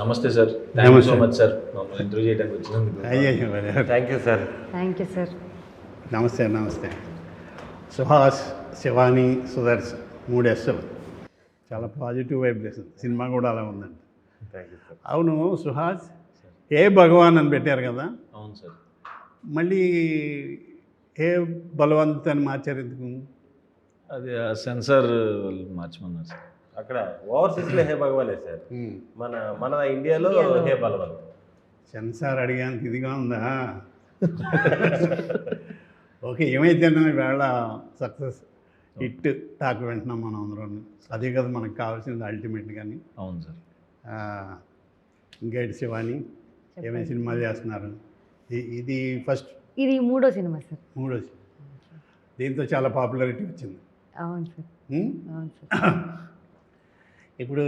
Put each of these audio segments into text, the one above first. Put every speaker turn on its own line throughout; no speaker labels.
నమస్తే sir, thank you so much sir మమ్మల్ని interview చేయడానికి వచ్చినందుకు.
అయ్యో
thank you sir.
Thank you sir.
నమస్తే నమస్తే. సుహాస్, శివాని, సుదర్శన్ 3 Sలు. చాలా పాజిటివ్ వైబ్రేషన్. సినిమా కూడా అలా ఉందండి.
Thank you sir.
అవును సుహాస్, ఏ భగవాన్ అని పెట్టారు కదా,
అవును సార్.
మళ్ళీ ఏ బలవంత్ అని మార్చారు ఎందుకు?
అది ఆ సెన్సార్ వాళ్ళు మార్చమన్నారు సార్.
అక్కడ ఓవర్సీస్లో హే భగవానే సార్, మన ఇండియాలో హే బలవంత్.
సెన్సార్ అడిగానికి ఇదిగా ఉందా? ఓకే, ఏమైతే వేళ సక్సెస్ హిట్ టాక్ వింటున్నాం మనం అందరం. అదే కదా మనకు కావాల్సింది అల్టిమేట్. కానీ
అవును సార్.
ఇంకేంటి శివాని, ఏమైనా సినిమాలు చేస్తున్నారు? ఇది ఫస్ట్,
ఇది 3వ సినిమా సార్.
3వ సినిమా. దీంతో చాలా పాపులారిటీ వచ్చింది.
అవును సార్. అవును సార్.
ఇప్పుడు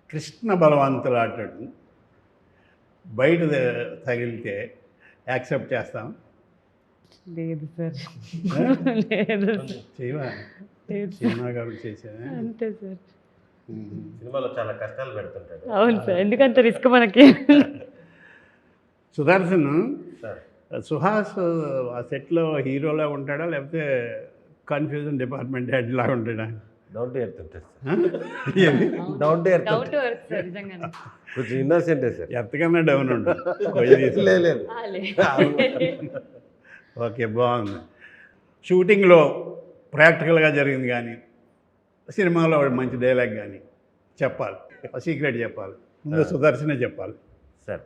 కృష్ణ బలవంతులు ఆటాడు బయట తగిలితే యాక్సెప్ట్ చేస్తాం?
లేదు సార్. లేదు
చేయవా? సినిమా గారు చేసేదా?
అంతే సార్.
సినిమాలో చాలా కష్టాలు పెడుతుంటాడు.
అవును సార్, ఎందుకంత రిస్క్ మనకి.
సుదర్శన్,
సార్
సుహాస్ ఆ సెట్లో హీరోలా ఉంటాడా లేకపోతే కన్ఫ్యూజన్ డిపార్ట్మెంట్ హెడ్ లాగా ఉంటాడా?
డౌన్ టు ఎర్త్ ఉంటుంది sir. Down to earth
down to earth sir, నిజంగానే.
కొంచెం ఇన్నోసెంటే సార్.
ఎంతకన్నా డౌన్ ఉండదు.
లేదు.
ఓకే, బాగుంది. షూటింగ్లో ప్రాక్టికల్గా జరిగింది కానీ సినిమాలో మంచి డైలాగ్ కానీ చెప్పాలి, సీక్రెట్ చెప్పాలి. ముందు సుదర్శనే చెప్పాలి
సార్.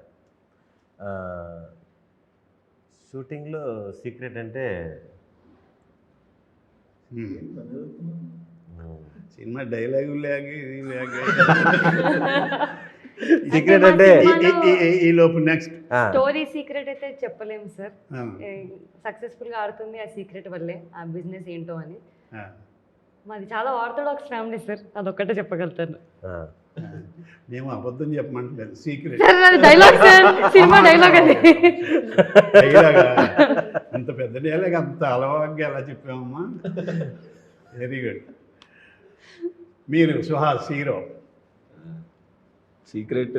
షూటింగ్లో సీక్రెట్ అంటే
సినిమా డైలాగు లేక ఇది లేక
సీక్రెట్ అంటే
ఈ లోపు నెక్స్ట్
స్టోరీ సీక్రెట్ అయితే చెప్పలేము సార్. సక్సెస్ఫుల్ గా ఆడుతుంది ఆ సీక్రెట్ వల్లే, ఆ బిజినెస్ ఏంటో అని. మాది చాలా ఆర్థోడాక్స్ ఫ్యామిలీ సార్, అదొక్కటే చెప్పగలుగుతాను.
మేము అబద్ధం చెప్పమంటలేదు, secret
dialogue sir, cinema dialogue అది.
డైలాగ్ అంత పెద్ద డైలాగ్ అంత అలవాటుగా ఎలా చెప్పామమ్మా? Very good. మీరు సుహాస్ హీరో,
సీక్రెట్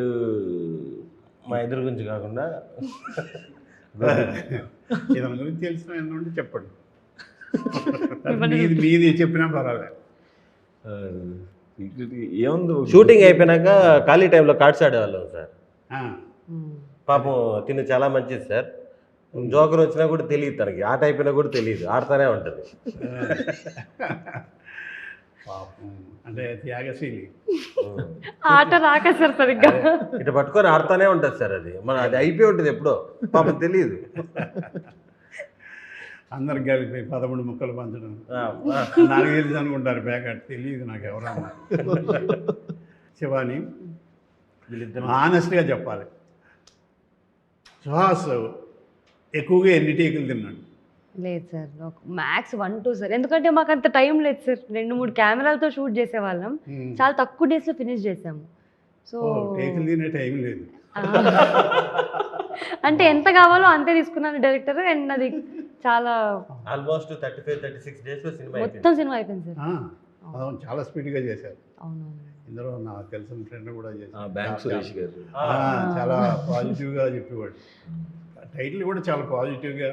మా ఎదురు గురించి కాకుండా
ఇతని గురించి తెలిసిన ఏంటంటే చెప్పండి. మీది చెప్పినా పర్వాలేదు.
సీక్రెట్ ఏముంది,
షూటింగ్ అయిపోయినాక ఖాళీ టైంలో కార్డ్స్ ఆడేవాళ్ళం సార్. పాపం తిని చాలా మంచిది సార్. జోకర్ వచ్చినా కూడా తెలియదు తనకి, ఆట అయిపోయినా కూడా తెలియదు, ఆడుతూనే ఉంటుంది.
పాపం అంటే త్యాగశీలి.
ఆట రాక సార్ సరిగ్గా
ఇటు పట్టుకొని ఆడుతూనే ఉంటుంది సార్. అది అయిపోయి ఉంటుంది ఎప్పుడో, పాపం తెలియదు.
అందరికి కలిపి 13 ముక్కలు పంచడం, నాకు తెలిసి అనుకుంటారు ప్యాకెట్, తెలియదు నాకు ఎవరన్నా. శివాని, ఆనెస్ట్గా చెప్పాలి, సుహాస్ ఎక్కువగా ఎన్ని టేకులు తిన్నాడు?
లేదు సార్, మ్యాక్స్ 1-2 సార్. ఎందుకంటే మాకు అంత టైం లేదు సార్. 2-3 కెమెరాలతో షూట్ చేసేవాళ్ళం, చాలా తక్కువ డేస్లో ఫినిష్ చేసాము. సో
టేకులు తినే టైం లేదు.
అంటే ఎంత కావాలో అంతే తీసుకున్నాను డైరెక్టర్. అండ్ అది చాలా
ఆల్మోస్ట్ 35-36 డేస్లో
మొత్తం సినిమా అయిపోయింది సార్.
అవును, చాలా స్పీడ్గా చేశారు.
అవునవును.
ఇందులో నాకు తెలిసిన ఫ్రెండ్ కూడా చేశారు,
బ్యాంక్ సురేష్ గారు.
చాలా పాజిటివ్గా చెప్పేవాడు. టైటిల్ కూడా చాలా పాజిటివ్గా,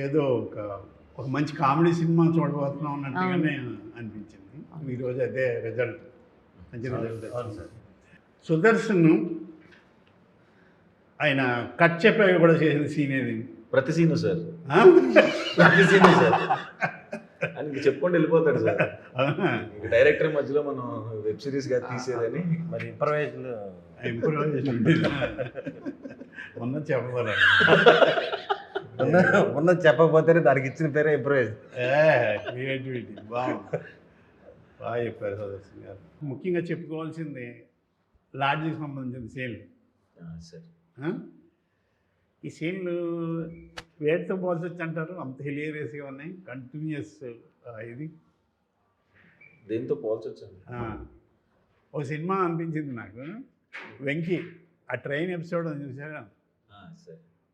ఏదో ఒక మంచి కామెడీ సినిమా చూడబోతున్నాం అన్నట్టుగానే అనిపించింది. ఈరోజు అదే రిజల్ట్, మంచి రిజల్ట్ వచ్చింది. సుదర్శన్ ఆయన కట్ చెప్పాక కూడా చేసిన సీన్ ఏది?
ప్రతి సీను సార్, ప్రతి సీను సార్. ఆయనకి చెప్పుకుంటూ వెళ్ళిపోతాడు సార్. డైరెక్టర్ మధ్యలో మనం వెబ్ సిరీస్ గా తీసేదని
మరి ఇంప్రవైజేషన్
మొన్న చెప్పగలరు.
ఉన్న చెప్పకపోతేనే దానికి ఇచ్చిన పేరే ఇంప్రవైజ్.
క్రియేటివిటీ బాగుంది, బాగా చెప్పారు సుదర్శన్ గారు. ముఖ్యంగా చెప్పుకోవాల్సింది లాడ్జికి సంబంధించిన సీన్లు
సార్.
ఈ సీన్లు వేటితో పోల్చొచ్చు అంటారు? అంత హిలేరియస్గా ఉన్నాయి, కంటిన్యూస్. ఇది
దేంతో పోల్చొచ్చు?
ఒక సినిమా అనిపించింది నాకు, వెంకీ ఆ ట్రైన్ ఎపిసోడ్ అని చూసారా?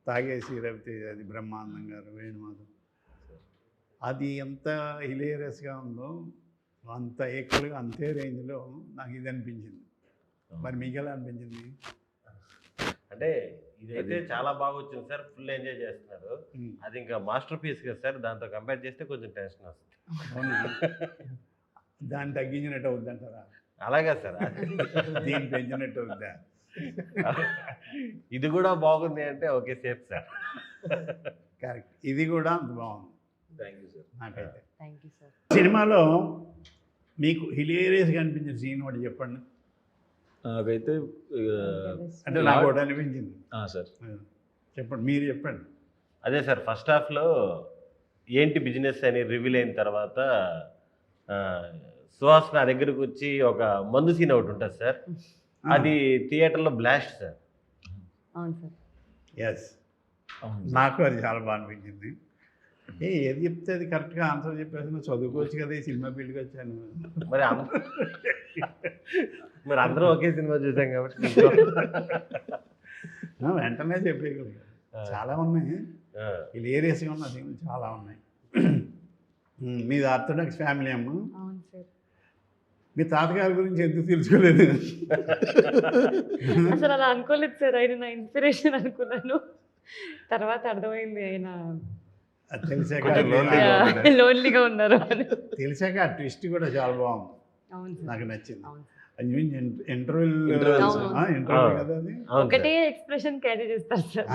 తాగేసి రవితేజ, అది బ్రహ్మానందం గారు, వేణుమాధవ్, అది ఎంత హిలేరియస్గా ఉందో అంత ఈక్వల్గా అంతే రేంజ్లో నాకు ఇది అనిపించింది. మరి మీకు ఎలా అనిపించింది?
అంటే ఇదైతే చాలా బాగా వచ్చింది సార్, ఫుల్ ఎంజాయ్ చేస్తున్నారు. అది ఇంకా మాస్టర్ పీస్ కదా సార్, దాంతో కంపేర్ చేస్తే కొంచెం టెన్షన్ వస్తుంది.
అవునా? దాన్ని తగ్గించినట్టు అవుద్దంటారా?
అలాగే సార్.
దీన్ని పెంచినట్టు అవుద్దా?
ఇది కూడా బాగుంది అంటే ఓకే సేఫ్ సార్.
కరెక్ట్, ఇది కూడా అంత బాగుంది
థ్యాంక్ యూ సార్.
నాకైతే.
Thank you sir.
సినిమాలో మీకు హిలేరియస్గా అనిపించిన సీన్ ఒకటి చెప్పండి.
నాకైతే
అంటే నాకు ఒకటి అనిపించింది.
సార్
చెప్పండి, మీరు చెప్పండి.
అదే సార్, ఫస్ట్ హాఫ్లో ఏంటి బిజినెస్ అని రివీల్ అయిన తర్వాత సుహాస్ నా దగ్గరకు వచ్చి ఒక మందు సీన్ ఒకటి ఉంటుంది సార్, అది థియేటర్లో బ్లాస్ట్ సార్.
అవును సార్.
ఎస్, నాకు అది చాలా బాగా అనిపించింది. ఏది చెప్తే అది కరెక్ట్గా ఆన్సర్ చెప్పేసి నువ్వు చదువుకోవచ్చు కదా, ఈ సినిమా ఫీల్డ్కి వచ్చాను.
మరి అందరూ ఒకే సినిమా చూసాం కాబట్టి
వెంటనే చెప్పేయగలిగా. చాలా ఉన్నాయి, హిలేరియస్గా ఉన్న సీన్లు చాలా ఉన్నాయి. మీది ఆర్థోడాక్స్ ఫ్యామిలీ అమ్మ.
అవును సార్.
మీ తాతగారి గురించి ఎందుకు తెలుసుకోలేదు?
అసలు అలా అనుకోలేదు సార్, ఆయన నా ఇన్స్పిరేషన్ అనుకున్నాను, తర్వాత అర్థమైంది ఆయన
తెలిసాక
లోన్లీగా ఉన్నారు అని.
తెలిసాక ఆ ట్విస్ట్ కూడా చాలా బాగుంది.
అవును సార్.
నాకు నచ్చింది.
అవును సార్.
ఇంటర్వ్యూ కదా అది.
ఒకటే ఎక్స్ప్రెషన్ క్యారీ చేస్తారు సార్.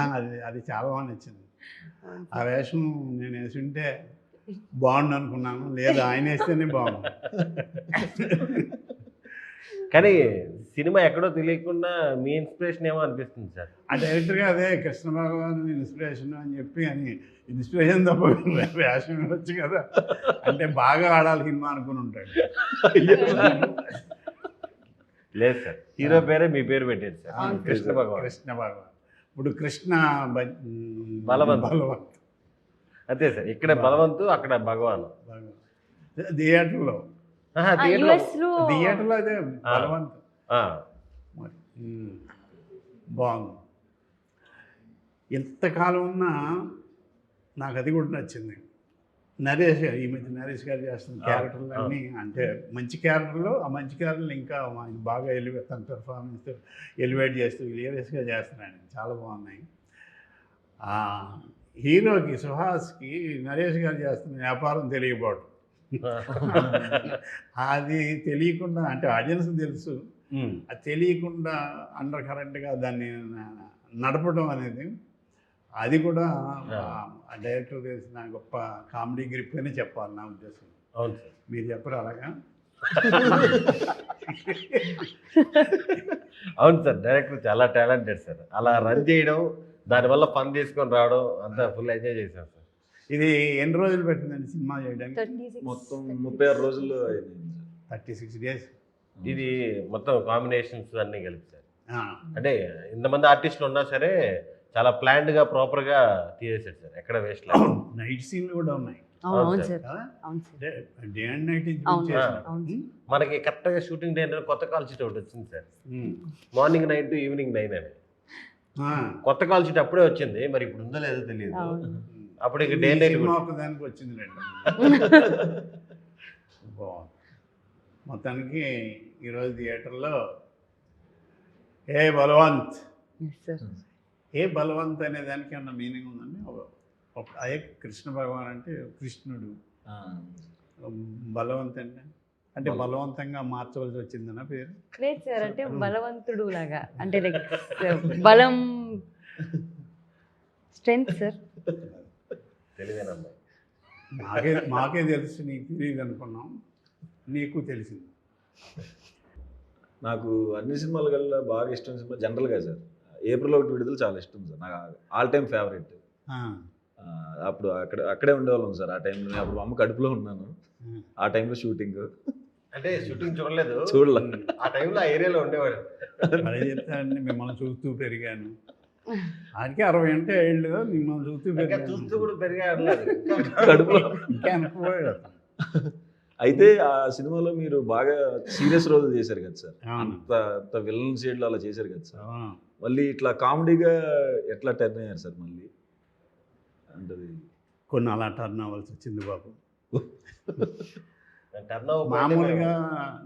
అది చాలా బాగా నచ్చింది. ఆ వేషం నేను వేసి ఉంటే బాగుండు అనుకున్నాను, లేదు ఆయన వేస్తేనే బాగుంది.
కానీ సినిమా ఎక్కడో తెలియకుండా మీ ఇన్స్పిరేషన్ ఏమో అనిపిస్తుంది సార్.
ఆ డైరెక్టర్గా అదే కృష్ణ భగవాన్ ఇన్స్పిరేషన్ అని చెప్పి అని ఇన్స్పిరేషన్ తప్ప వేషం వచ్చు కదా, అంటే బాగా ఆడాలి సినిమా అనుకుని ఉంటాడు.
లేదు సార్, హీరో పేరే మీ పేరు పెట్టారు సార్, కృష్ణ భగవాన్.
కృష్ణ భగవాన్. ఇప్పుడు కృష్ణ
బలవంత్ అంతే సార్, ఇక్కడ బలవంతు అక్కడ భగవాన్.
థియేటర్లో థియేటర్లో అదే బలవంత్. బాగుంది. ఎంతకాలం ఉన్నా నాకు అది కూడా నచ్చింది. నరేష్ ఈ మధ్య నరేష్ గారు చేస్తున్న క్యారెక్టర్లు అన్నీ, అంటే మంచి క్యారెక్టర్లు, ఆ మంచి క్యారెక్టర్లు ఇంకా ఆయన బాగా తన పెర్ఫార్మెన్స్ ఎలివేట్ చేస్తూ హిలేరియస్గా చేస్తున్నాడు, చాలా బాగున్నాయి. హీరోకి సుహాస్కి నరేష్ గారు చేస్తున్న వ్యాపారం తెలియకపోవడం, అది తెలియకుండా, అంటే ఆడియన్స్ తెలుసు, అది తెలియకుండా అండర్ కరెంట్గా దాన్ని నడపడం అనేది, అది కూడా ఆ డైరెక్టర్ తెలిసిన గొప్ప కామెడీ గ్రిప్ అని చెప్పాలి నా ఉద్దేశం.
అవును సార్.
మీరు చెప్పరు అలాగా?
అవును సార్, డైరెక్టర్ చాలా టాలెంటెడ్ సార్. అలా రన్ చేయడం, దానివల్ల పని తీసుకొని రావడం అంతా ఫుల్ ఎంజాయ్ చేశాం సార్.
ఇది ఎన్ని రోజులు పెట్టిందండి సినిమా చేయడానికి?
మొత్తం 36 రోజుల్లో
36 days.
ఇది మొత్తం కాంబినేషన్స్ అన్నీ కలిపి సార్. అంటే ఇంతమంది ఆర్టిస్టులు ఉన్నా సరే చాలా ప్లాన్డ్గా ప్రాపర్గా తీసేసాడు సార్, ఎక్కడ వేస్ట్ లేదు.
నైట్ సీన్లు కూడా ఉన్నాయి.
అవును సార్.
Day and night.
మనకి కరెక్ట్గా షూటింగ్ డే కొత్త కాల్ షీట్ ఒకటి వచ్చింది సార్, మార్నింగ్ 9 to ఈవినింగ్ 9 అని. కొత్త కాల్ షీట్ అప్పుడే వచ్చింది, మరి ఇప్పుడు ఉందో లేదో తెలియదు. అప్పుడు ఇక డే నైట్
ఒకదానికి వచ్చింది రెండు. మొత్తానికి ఈరోజు థియేటర్లో ఏ బలవంత్, ఏ బలవంత్ అనే దానికి ఏమన్నా మీనింగ్ ఉందండి? అదే కృష్ణ భగవాన్ అంటే కృష్ణుడు, బలవంత్ అంటే బలవంతంగా మార్చవలసి వచ్చిందన్న పేరు?
లేదు సార్, అంటే బలవంతుడు లాగా, అంటే లైక్ బలం, స్ట్రెంగ్త్ సార్.
తెలియదేనమ్మా,
మాకే తెలుసు, నీకు తెలియదు అనుకున్నాం, నీకు తెలిసింది.
నాకు అన్ని సినిమాల కల్లా బాగా ఇష్టం సినిమా జనరల్గా సార్ ఏప్రిల్ 1 విడుదల చాలా ఇష్టం సార్, నాకు ఆల్ టైమ్ ఫేవరెట్. అప్పుడు అక్కడే ఉండేవాళ్ళం సార్ ఆ టైంలో. అప్పుడు మా అమ్మ కడుపులో ఉన్నాను ఆ టైంలో షూటింగ్.
అంటే షూటింగ్ చూడలేదు,
చూడలే.
ఆ టైంలో ఆ ఏరియాలో ఉండేవాడు.
అదే చెప్తానండి, మిమ్మల్ని చూస్తూ పెరిగాను. ఆయనకి 60 అంటే ఏళ్ళు, మిమ్మల్ని చూస్తూ పెరిగాను.
చూస్తూ కూడా పెరిగాడు
కడుపులో.
ఇంకా అనుకోలేదు.
అయితే ఆ సినిమాలో మీరు బాగా సీరియస్ రోల్ చేశారు కదా సార్, అంత విలన్ షేడ్లో అలా చేశారు కదా సార్. మళ్ళీ ఇట్లా కామెడీగా ఎట్లా టర్న్ అయ్యారు సార్ మళ్ళీ? అంటే
కొన్ని అలా టర్న్ అవ్వాల్సి వచ్చింది బాబు.
టర్న్ ఓవర్
మామూలుగా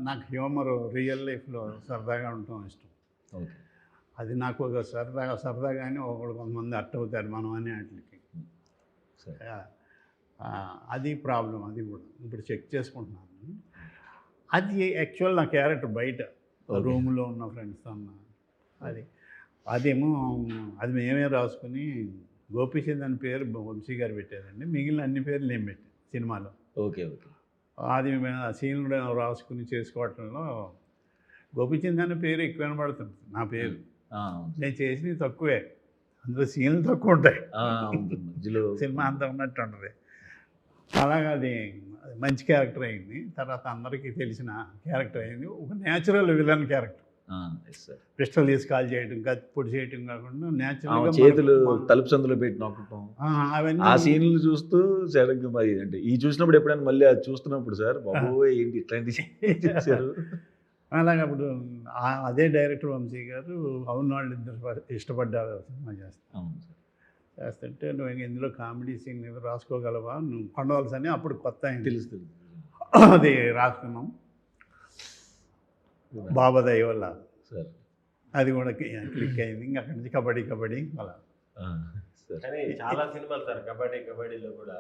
నాకు హ్యూమర్ రియల్ లైఫ్లో సరదాగా ఉండటం ఇష్టం.
ఓకే.
అది నాకు ఒక సరదాగానే ఒకడు కొంతమంది అట్ట అవుతారు మనం అనే వాటికి.
సరే.
అది ప్రాబ్లం. అది కూడా ఇప్పుడు చెక్ చేసుకుంటున్నాను. అది యాక్చువల్ నా క్యారెక్టర్ బయట రూమ్లో ఉన్న ఫ్రెండ్స్తో ఉన్న అదేమో అది మేమే రాసుకుని గోపీచంద్ అని పేరు వంశీ గారు పెట్టారండి. మిగిలిన అన్ని పేర్లు నేను పెట్టాను సినిమాలో.
ఓకే. ఓకే.
అది ఆ సీన్లు రాసుకుని చేసుకోవటంలో గోపీచంద్ అనే పేరు ఎక్కువ వినబడుతుంది. నా పేరు నేను చేసినవి తక్కువే, అందులో సీన్లు తక్కువ ఉంటాయి. సినిమా అంతా ఉన్నట్టు ఉంటుంది. అలాగా అది మంచి క్యారెక్టర్ అయింది. తర్వాత అందరికీ తెలిసిన క్యారెక్టర్ అయింది. ఒక న్యాచురల్ విలన్ క్యారెక్టర్. పిస్టల్ తీసి కాల్ చేయడం, పొడి చేయడం కాకుండా న్యాచురల్గా
చేతులు తలుపు సందులో పెట్టి నొక్కటం,
అవన్నీ
ఆ సీన్లు చూస్తూ సడన్గా మరి అంటే ఈ చూసినప్పుడు ఎప్పుడైనా మళ్ళీ అది చూస్తున్నప్పుడు సార్ బాబోయ్ ఏంటి ఇట్లాంటి చేశారు.
అలాగే అప్పుడు అదే డైరెక్టర్ వంశీ గారు అవును వాళ్ళు ఇద్దరు ఇష్టపడ్డారు సినిమా చేస్తుంటే నువ్వు ఇందులో కామెడీ సీన్ ఏదో రాసుకోగలవా, నువ్వు కొండవలసి అని అప్పుడు కొత్త అయింది
తెలుస్తుంది.
అది రాసుకున్నాం బాబా దయ వల్ల.
సార్
అది కూడా క్లిక్ అయింది. ఇంకా అక్కడి నుంచి కబడ్డీ అలా.
కానీ చాలా సినిమాలు సార్ కబడ్డీలో కూడా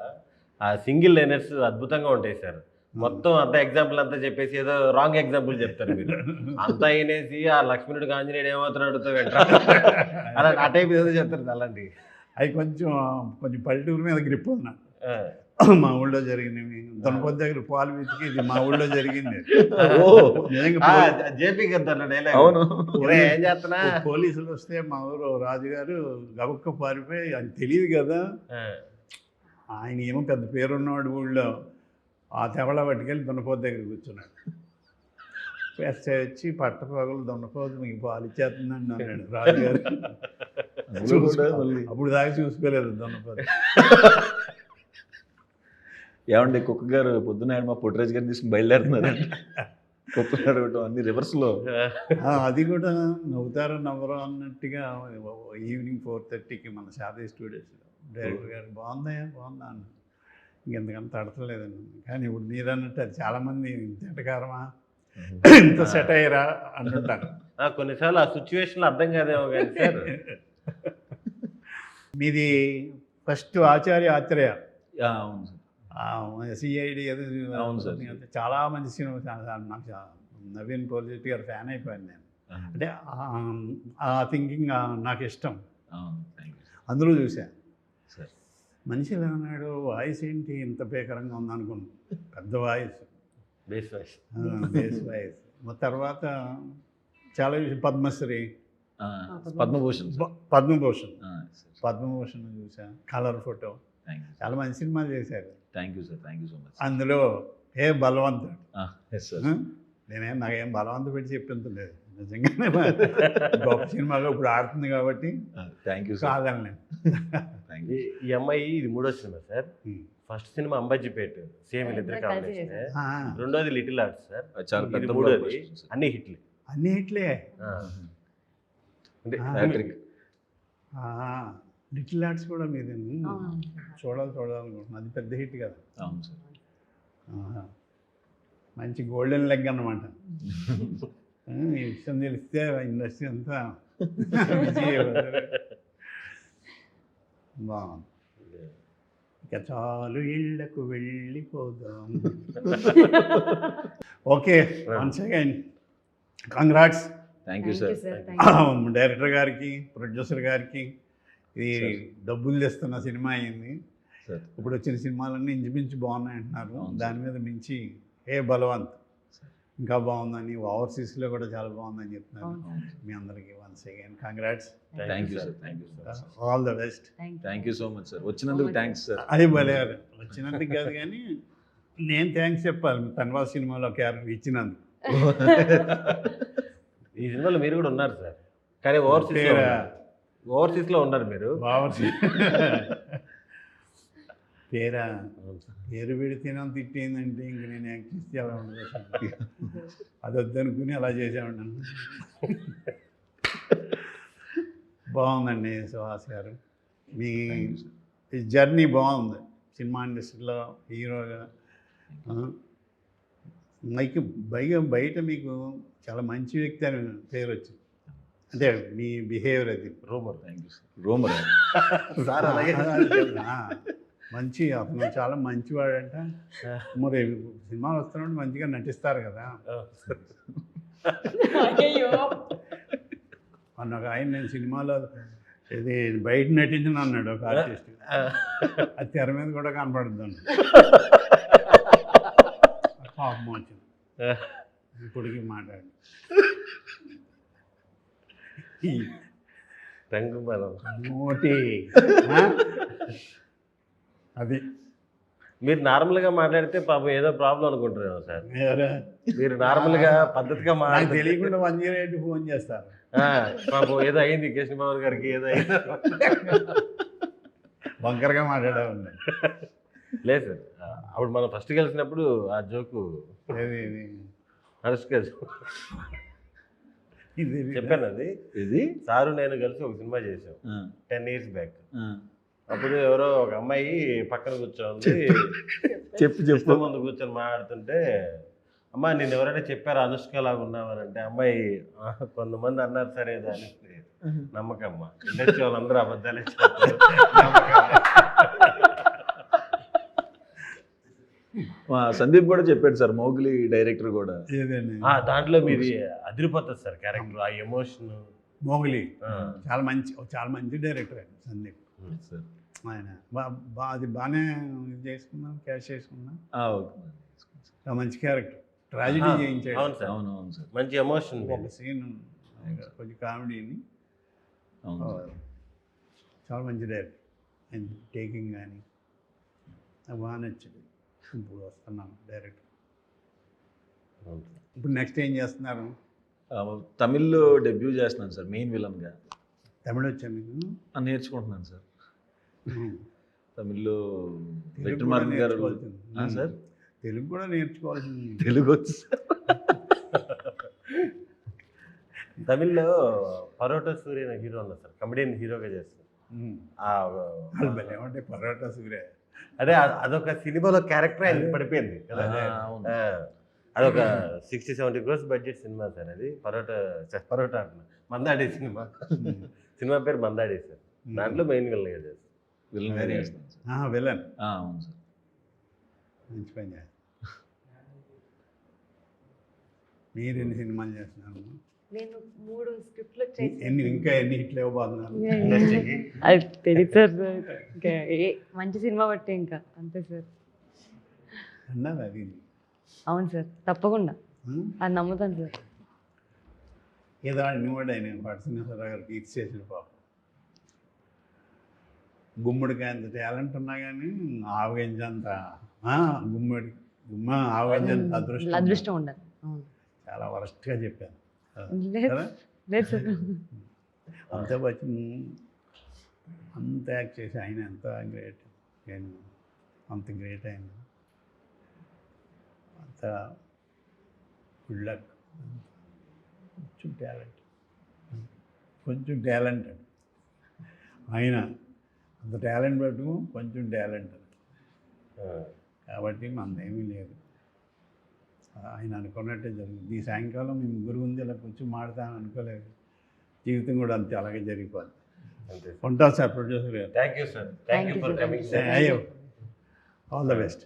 ఆ సింగిల్ లైనర్స్ అద్భుతంగా ఉంటాయి సార్. మొత్తం అంత ఎగ్జాంపుల్ అంతా చెప్పేసి ఏదో రాంగ్ ఎగ్జాంపుల్ చెప్తారు మీరు. అంతా అయినేసి ఆ లక్ష్మణుడికి ఆంజనేయుడు ఏమవుతారు అడుగుతావు అలా ఆ టైప్ ఏదో చెప్తారు. అలాంటివి
అవి కొంచెం పల్లెటూరు మీద గ్రిప్ ఉంది నాకు. మా ఊళ్ళో జరిగినవి దొనపొద్దు దగ్గర పాలు వెతికి ఇది మా ఊళ్ళో జరిగింది.
జేపీ గారు ఏం చేస్తున్నా
పోలీసులు వస్తే మా ఊరు రాజుగారు గబక్క పారిపోయి అది తెలియదు కదా, ఆయన ఏమో పెద్ద పేరున్నవాడు ఊళ్ళో. ఆ తెవళ పట్టుకెళ్ళి దొన్నపోతు దగ్గర కూర్చున్నాడు. ఎస్ఐ వచ్చి పట్టపగలు దొన్నపోతు మీకు పాలు ఇచ్చేస్తుందండి అన్నాడు రాజుగారు. అప్పుడు దాకా చూసుకోలేదు దొన్నపోతు.
ఏమండి కుక్క గారు పొద్దున్న మా పుట్టిరాజు గారిని తీసుకుని బయలుదేరుతున్నారు. కుక్కలు అడగటం అన్ని రివర్స్లో.
అది కూడా నవ్వుతారో నవ్వరో అన్నట్టుగా ఈవినింగ్ 4:30కి మన శారదీ స్టూడియోస్లో డైరెక్టర్ గారు బాగుందా అన్న. ఇంకెంతకంత అడతలేదండి. కానీ ఇప్పుడు మీరు అన్నట్టు అది చాలామంది ఇంతకారమా ఇంత సెట్ అయ్యారా అంటుంటారు.
కొన్నిసార్లు ఆ సిచ్యువేషన్లో అర్థం కాదేమో కానీ సార్.
మీది ఫస్ట్ ఆత్రేయ.
అవును సార్.
సిఐడి అది.
అవును సార్.
చాలా మంచి సినిమా. నాకు నవీన్ పోలిటి గారు ఫ్యాన్ అయిపోయాను నేను. అంటే ఆ థింకింగ్ నాకు ఇష్టం. అందులో చూశాను. మనిషి ఎలా ఉన్నాడు, వాయిస్ ఏంటి ఇంత భీకరంగా ఉందనుకున్నాను. పెద్ద వాయిస్, బేస్ వాయిస్. తర్వాత చాలా విషయం పద్మశ్రీ, పద్మభూషణ్ చూసా, కలర్ ఫోటో, చాలా మంచి సినిమాలు చేశారు.
Thank you sir. Thank you so much.
అందులో బలవంతుడు. నాకేం బలవంతు పెట్టి చెప్పించలేదు, నిజంగానే గొప్ప సినిమాలో ఇప్పుడు ఆడుతుంది కాబట్టి
థ్యాంక్ యూ
కాదని.
ఈ అమ్మాయి ఇది 3వ cinema sir. First cinema Ambajipeta, same వీళ్ళిద్దరు కాంబినేషన్. రెండోది లిటిల్ ఆర్ట్స్ సార్. ఇది 3వది. అన్ని హిట్లే.
లిటిల్ ఆర్ట్స్ కూడా మీరు చూడాలనుకుంటున్నాను. అది పెద్ద హిట్ కదా.
అవును సార్.
మంచి గోల్డెన్ లెగ్ అన్నమాట. ఈ విషయం తెలిస్తే ఇండస్ట్రీ అంతా బాగుంది. ఇక చాలు ఇళ్లకు వెళ్ళిపోదాం. Okay, once again congrats.
Thank you sir.
Director గారికి, ప్రొడ్యూసర్ గారికి. ఇది డబ్బులు తెస్తున్న సినిమా అయింది. ఇప్పుడు వచ్చిన సినిమాలన్నీ ఇంచుమించు బాగున్నాయి అంటున్నారు. దాని మీద మించి బలవంత్ ఇంకా బాగుందని, ఓవర్సీస్లో కూడా చాలా బాగుందని చెప్తున్నారు. మీ అందరికీ once again congrats.
Thank you sir. Thank you sir.
All the best.
Thank you so much sir. వచ్చినందుకు థ్యాంక్స్ సార్.
అది భలే వచ్చినందుకు కాదు కానీ నేను థ్యాంక్స్ చెప్పాలి. తన్వాస్ సినిమాలో క్యారెక్టర్ ఇచ్చినందుకు.
ఈ సినిమాలో మీరు కూడా ఉన్నారు సార్, కానీ ఓవర్సీస్లో ఉన్నారు మీరు. పేరు పెడితేనే తిట్టేందంటే ఇంక నేను యాక్ట్ చేస్తే అలా ఉండదు. అది వద్దనుకుని అలా చేసేవాడిని. బాగుందండి సుహాస్ గారు, మీ జర్నీ బాగుంది. సినిమా ఇండస్ట్రీలో హీరోగా
బయట మీకు చాలా మంచి వ్యక్తి అని పేరు వచ్చింది, అంటే మీ బిహేవియర్ అది.
Rumour.
Thank you sir. Rumour.
Sir అలాగే.
ఆ, మంచి అతను చాలా మంచివాడంట. మరి సినిమాలు వస్తున్నప్పుడు మంచిగా నటిస్తారు కదా. మొన్న ఒక ఆయన నేను సినిమాలో ఇది బయట నటించిన అన్నాడు ఒక ఆర్టిస్ట్, అది తెర మీద కూడా కనపడుతుంది. పాపం వచ్చింది ఇప్పటికి మాట్లాడి.
రంగు బలం.
నోటి ఆ? అది
మీరు నార్మల్గా మాట్లాడితే పాపం ఏదో ప్రాబ్లం అనుకుంటున్నాను సార్.
ఎవరు?
మీరు నార్మల్గా పద్ధతిగా
నాకు
మాట్లాడితే
తెలియకుండా 108 ఫోన్ చేస్తారు.
పాపం ఏదో అయింది కృష్ణబాబు గారికి, ఏదో అయింది.
వంకరగా మాట్లాడేవాడిని.
లేదు సార్, అప్పుడు మనం ఫస్ట్ కలిసినప్పుడు ఆ జోకు
ఏది ఇది?
అనుష్క
ఇది
చెప్పాను. అది
ఇది
సారు నేను కలిసి ఒక సినిమా చేసాం 10 years బ్యాక్. అప్పుడు ఎవరో ఒక అమ్మాయి పక్కన కూర్చోంది,
చెప్పు
ముందు కూర్చొని మాట్లాడుతుంటే, అమ్మ నేను ఎవరైనా చెప్పారు అనుష్క లాగా ఉన్నామని అంటే, అమ్మాయి కొంతమంది అన్నారు సరే అని. నమ్మకమ్మ, ఇండస్ట్రీ వాళ్ళందరూ అబద్ధాలే చెప్తారు.
సందీప్ కూడా చెప్పాడు సార్, మౌగ్లీ డైరెక్టర్ కూడా.
ఏదండి?
దాంట్లో మీది అదిరిపోతుంది సార్ క్యారెక్టర్, ఆ ఎమోషన్.
మోగలి చాలా మంచి డైరెక్టర్ అండి సందీప్
సార్.
ఆయన. అది బాగానే చేసుకున్నాం, క్యాష్ చేసుకున్నాం. మంచి క్యారెక్టర్, ట్రాజడీ చేయించాడు.
అవును సార్,
అవునవును సార్.
మంచి ఎమోషన్.
ఒక సీన్ కొంచెం కామెడీని.
అవును.
చాలా మంచి డైరెక్టర్. ఆయన టేకింగ్ కానీ నాకు బాగా నచ్చింది. ఇప్పుడు వస్తున్నాను డైరెక్టర్. ఇప్పుడు నెక్స్ట్ ఏం చేస్తున్నారు?
తమిళ్లో డెబ్యూ చేస్తున్నాను సార్, మెయిన్ విలన్గా.
తమిళ వచ్చా మీకు?
నేర్చుకుంటున్నాను సార్. తమిళ్లో
తెలుగు
వెట్రిమారన్
కూడా
గారు.
నేర్చుకోవాల్సింది.
సార్
తెలుగు కూడా నేర్చుకోవాల్సింది.
తెలుగు వచ్చు సార్.
తమిళ్లో పరోటా సూర్య అనే హీరో ఉన్నారు సార్, కమెడియన్ హీరోగా చేస్తారు.
ఏమంటే పరోటా సూర్య
అదే అదొక సినిమాలో క్యారెక్టర్ ఆయన పడిపోయింది కదా.
అవును.
అదొక 60-70 crores బడ్జెట్ సినిమా సార్. అది పరోటా అంటున్నా, మందాడి సినిమా. సినిమా పేరు మందాడి సార్. దాంట్లో మెయిన్ విలన్గా చేస్తారు.
విలన్గా చేస్తున్నాను సార్.
విలన్.
అవును సార్.
మంచి పని చేస్తారు. మీరు ఎన్ని సినిమాలు చేస్తున్నారు?
నేను 3 స్క్రిప్ట్లు
ఇంకా ఎన్ని హిట్లు ఇవ్వబోతున్నారు?
ఇండస్ట్రీకి
అది తెలియదు సార్. ఇంకా మంచి సినిమా బట్టి ఇంకా అంతే సార్.
అన్నారు అది.
అవును సార్, తప్పకుండా అది నమ్ముతాను సార్.
ఏదో అన్ని కూడా ఆయన పట్టినేశ్వరరావు గారికి ఇది చేసిన పాపం. గుమ్మడికాయ అంత టాలెంట్ ఉన్నా కానీ ఆవగించంత ఆవగించంత
అదృష్టం ఉండాలి. అవును.
చాలా వరస్ట్గా చెప్పాను
లేదు లేదు సార్.
అంత వచ్చి అంత యాక్ట్ చేసి ఆయన ఎంత గ్రేట్. నేను అంత గ్రేట్ ఆయన, అంత గుడ్ లక్. కొంచెం టాలెంట్ ఆయన, అంత టాలెంట్ పట్టుకు కొంచెం టాలెంట్. కాబట్టి మనదేమీ లేదు. ఆయన అనుకున్నట్టే జరిగింది. ఈ సాయంకాలం మేము ముగ్గురు ఉంది ఇలా కొంచెం మాడతాను అనుకోలేదు. జీవితం కూడా అంతే అలాగే జరిగిపోద్ది. ఉంటా సార్ ప్రొడ్యూసర్ గారు.
Thank you sir. Thank you for coming sir.
అయ్యో, ఆల్ ద బెస్ట్.